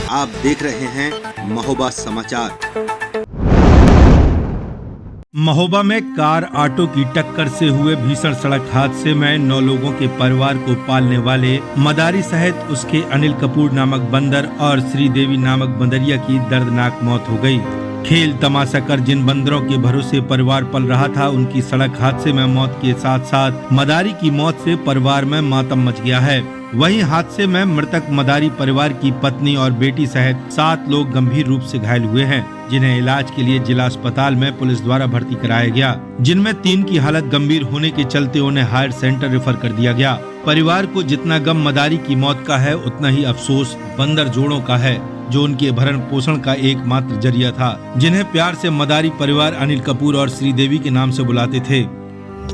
आप देख रहे हैं महोबा समाचार। महोबा में कार ऑटो की टक्कर से हुए भीषण सड़क हादसे में 9 लोगों के परिवार को पालने वाले मदारी सहित उसके अनिल कपूर नामक बंदर और श्रीदेवी नामक बंदरिया की दर्दनाक मौत हो गई। खेल तमाशा कर जिन बंदरों के भरोसे परिवार पल रहा था, उनकी सड़क हादसे में मौत के साथ साथ मदारी की मौत से परिवार में मातम मच गया है। वहीं हादसे में मृतक मदारी परिवार की पत्नी और बेटी सहित 7 लोग गंभीर रूप से घायल हुए हैं, जिन्हें इलाज के लिए जिला अस्पताल में पुलिस द्वारा भर्ती कराया गया, जिनमें 3 की हालत गंभीर होने के चलते उन्हें हायर सेंटर रेफर कर दिया गया। परिवार को जितना गम मदारी की मौत का है, उतना ही अफसोस बंदर जोड़ों का है, जो उनके भरण पोषण का एकमात्र जरिया था, जिन्हें प्यार से मदारी परिवार अनिल कपूर और श्रीदेवी के नाम से बुलाते थे।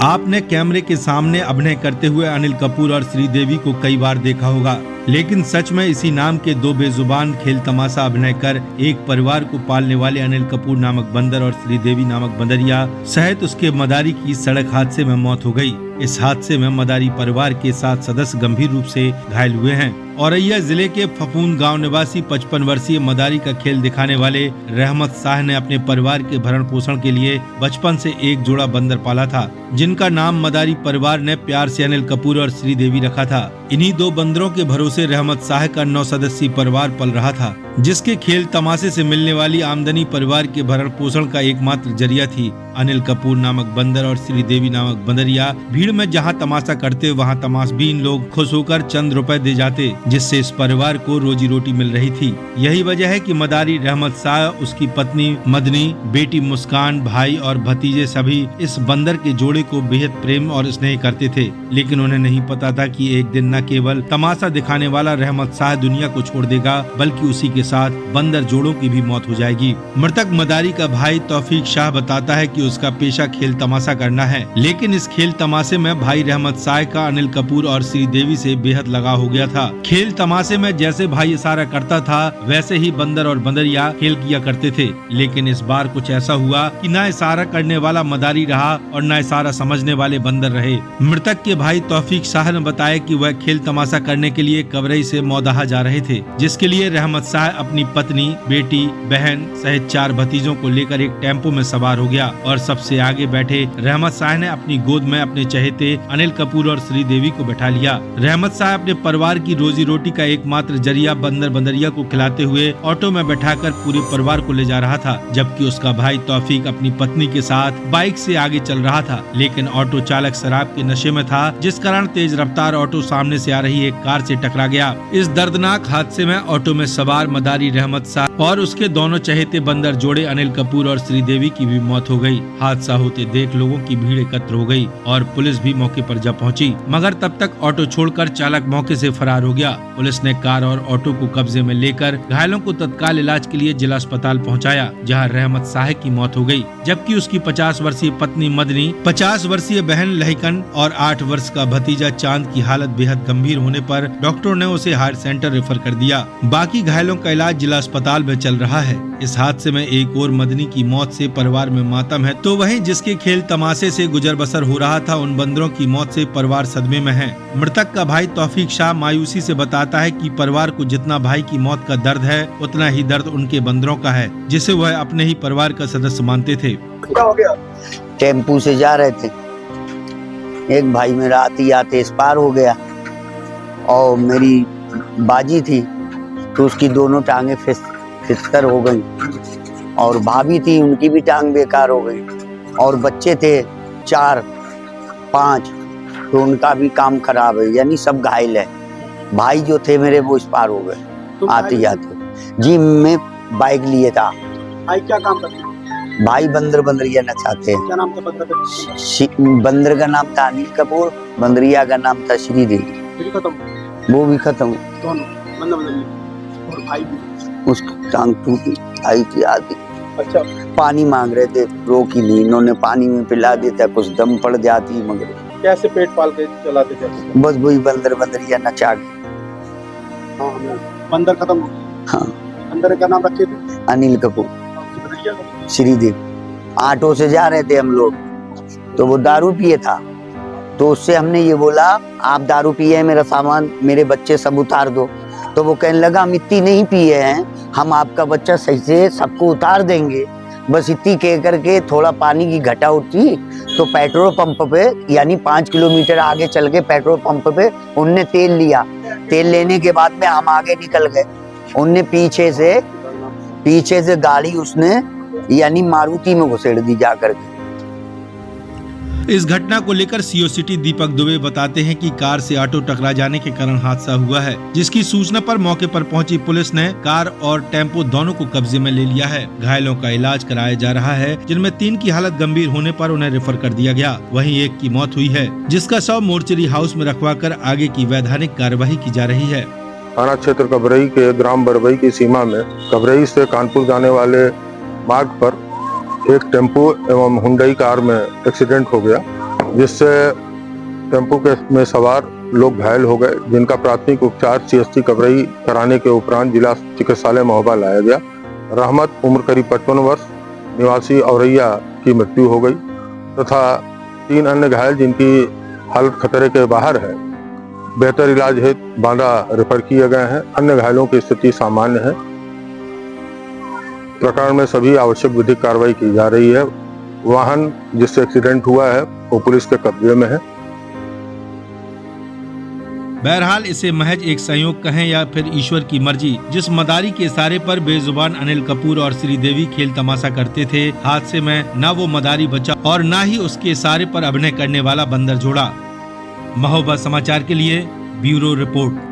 आपने कैमरे के सामने अभिनय करते हुए अनिल कपूर और श्रीदेवी को कई बार देखा होगा, लेकिन सच में इसी नाम के 2 बेजुबान खेल तमाशा अभिनय कर एक परिवार को पालने वाले अनिल कपूर नामक बंदर और श्रीदेवी नामक बंदरिया सहित उसके मदारी की सड़क हादसे में मौत हो गई। इस हादसे में मदारी परिवार के 7 सदस्य गंभीर रूप से घायल हुए हैं। औरैया जिले के फफूंद गांव निवासी 55 वर्षीय मदारी का खेल दिखाने वाले रहमत शाह ने अपने परिवार के भरण पोषण के लिए बचपन से एक जोड़ा बंदर पाला था, जिनका नाम मदारी परिवार ने प्यार से अनिल कपूर और श्रीदेवी रखा था। इन्हीं 2 बंदरों के भरोसे रहमत शाह का 9 सदस्यीय परिवार पल रहा था, जिसके खेल तमाशे से मिलने वाली आमदनी परिवार के भरण पोषण का एकमात्र जरिया थी। अनिल कपूर नामक बंदर और श्रीदेवी नामक बंदरिया भीड़ में जहां तमाशा करते, वहां तमाशबीन लोग खुश होकर चंद रुपए दे जाते, जिससे इस परिवार को रोजी रोटी मिल रही थी। यही वजह है कि मदारी रहमत शाह, उसकी पत्नी मदनी, बेटी मुस्कान, भाई और भतीजे सभी इस बंदर के जोड़े को बेहद प्रेम और स्नेह करते थे, लेकिन उन्हें नहीं पता था कि एक दिन न केवल तमाशा दिखाने वाला रहमत शाह दुनिया को छोड़ देगा, बल्कि उसी के साथ बंदर जोड़ों की भी मौत हो जाएगी। मृतक मदारी का भाई तौफीक शाह बताता है कि उसका पेशा खेल तमाशा करना है, लेकिन इस खेल तमाशे में भाई रहमत शाह का अनिल कपूर और श्रीदेवी से बेहद लगाव हो गया था। खेल तमाशे में जैसे भाई इशारा करता था, वैसे ही बंदर और बंदरिया खेल किया करते थे, लेकिन इस बार कुछ ऐसा हुआ कि न इशारा करने वाला मदारी रहा और न इशारा समझने वाले बंदर रहे। मृतक के भाई तौफीक शाह ने बताया कि वह खेल तमाशा करने के लिए कवरई से मौदाहा जा रहे थे, जिसके लिए रहमत शाह अपनी पत्नी, बेटी, बहन सहित 4 भतीजों को लेकर एक टेम्पो में सवार हो गया और सबसे आगे बैठे रहमत शाह ने अपनी गोद में अपने चहेते अनिल कपूर और श्रीदेवी को बैठा लिया। रहमत शाह अपने परिवार की रोजी रोटी का एकमात्र जरिया बंदर बंदरिया को खिलाते हुए ऑटो में बैठाकर पूरे परिवार को ले जा रहा था, जबकि उसका भाई तौफीक अपनी पत्नी के साथ बाइक से आगे चल रहा था, लेकिन ऑटो चालक शराब के नशे में था, जिस कारण तेज रफ्तार ऑटो सामने से आ रही एक कार से टकरा गया। इस दर्दनाक हादसे में ऑटो में सवार मदारी रहमत शाह और उसके दोनों चहेते बंदर जोड़े अनिल कपूर और श्रीदेवी की भी मौत हो गई। हादसा होते देख लोगों की भीड़ एकत्र हो गई और पुलिस भी मौके पर जा पहुंची, मगर तब तक ऑटो छोड़कर चालक मौके से फरार हो गया। पुलिस ने कार और ऑटो को कब्जे में लेकर घायलों को तत्काल इलाज के लिए जिला अस्पताल पहुंचाया, जहां रहमत शाह की मौत हो गई, जबकि उसकी 50 वर्षीय पत्नी मदनी, 50 वर्षीय बहन लहिकन और 8 वर्ष का भतीजा चांद की हालत बेहद गंभीर होने पर डॉक्टरों ने उसे हायर सेंटर रेफर कर दिया। बाकी घायलों का इलाज जिला अस्पताल में चल रहा है। इस हादसे में एक और मदनी की मौत से परिवार में मातम है, तो वहीं जिसके खेल तमाशे से गुजर बसर हो रहा था, उन बंदरों की मौत से परिवार सदमे में है। मृतक का भाई तौफीक शाह मायूसी से बताता है कि परिवार को जितना भाई की मौत का दर्द है, उतना ही दर्द उनके बंदरों का है, जिसे वह अपने ही परिवार का सदस्य मानते थे। क्या हो गया? टेम्पू से जा रहे थे, एक भाई मेरा आते आते इस पार हो गया और मेरी बाजी थी तो उसकी दोनों टांगे फिसकर हो गई, और भाभी थी उनकी भी टांग बेकार हो गई, और बच्चे थे 4-5 तो उनका भी काम खराब है, यानी सब घायल है। भाई जो थे मेरे वो इस पार हो गए आते जाते। जी मैं बाइक लिए था। भाई क्या काम करते? भाई बंदर बंदरिया नचाते हैं। क्या नाम था बंदर का? बंदर का नाम था अनिल कपूर, बंदरिया का नाम था श्रीदेवी। वो भी खत्म। दोनों बंदर बंदरिया और भाई भी? उसकी टांग टूटी, आई थी आदि। अच्छा। पानी मांग रहे थे, रोकी नहीं, इन्होंने पानी में पिला देता, कुछ दम पड़ जाती, मगर कैसे पेट पाल के चलाते थे? बस वही बंदर बंदरिया नचा के। हाँ, बंदर खत्म हो गया। हाँ। बंदर का नाम रखे थे अनिल कपूर, श्रीदेव। ऑटो से जा रहे थे हम लोग, तो वो दारू पिए था, तो उससे हमने ये बोला आप दारू पिए, मेरा सामान मेरे बच्चे सब उतार दो। तो वो कहने लगा हम इतनी नहीं पिए हैं, हम आपका बच्चा सही से सबको उतार देंगे। बस इतनी कह करके थोड़ा पानी की घटा उठी तो पेट्रोल पंप पे यानी 5 किलोमीटर आगे चल के पेट्रोल पंप पे उनने तेल लिया। तेल लेने के बाद में हम आगे निकल गए। उनने पीछे से गाड़ी उसने यानी मारुति में घुसेड़ दी जा करके। इस घटना को लेकर सीओ सिटी दीपक दुबे बताते हैं कि कार से ऑटो टकरा जाने के कारण हादसा हुआ है, जिसकी सूचना पर मौके पर पहुंची पुलिस ने कार और टेम्पो दोनों को कब्जे में ले लिया है। घायलों का इलाज कराया जा रहा है, जिनमें 3 की हालत गंभीर होने पर उन्हें रेफर कर दिया गया। वहीं एक की मौत हुई है, जिसका शव मोर्चरी हाउस में रखवा कर आगे की वैधानिक कार्यवाही की जा रही है। थाना क्षेत्र कबरई के ग्राम बरबई की सीमा में कबरई से कानपुर जाने वाले मार्ग पर एक टेम्पो एवं हुंडई कार में एक्सीडेंट हो गया, जिससे टेम्पो में सवार लोग घायल हो गए, जिनका प्राथमिक उपचार CST कबरई कराने के उपरांत जिला चिकित्सालय महोबा लाया गया। रहमत उम्र करीब 55 वर्ष निवासी औरैया की मृत्यु हो गई तथा 3 अन्य घायल जिनकी हालत खतरे के बाहर है, बेहतर इलाज हेतु बांदा रेफर किए गए हैं। अन्य घायलों की स्थिति सामान्य है। प्रकरण में सभी आवश्यक विधिक कार्रवाई की जा रही है। वाहन जिससे एक्सीडेंट हुआ है वो पुलिस के कब्जे में है। बहरहाल इसे महज एक संयोग कहें या फिर ईश्वर की मर्जी, जिस मदारी के इशारे पर बेजुबान अनिल कपूर और श्रीदेवी खेल तमाशा करते थे, हादसे में न वो मदारी बचा और न ही उसके इशारे पर अभिनय करने वाला बंदर जोड़ा। महोबा समाचार के लिए ब्यूरो रिपोर्ट।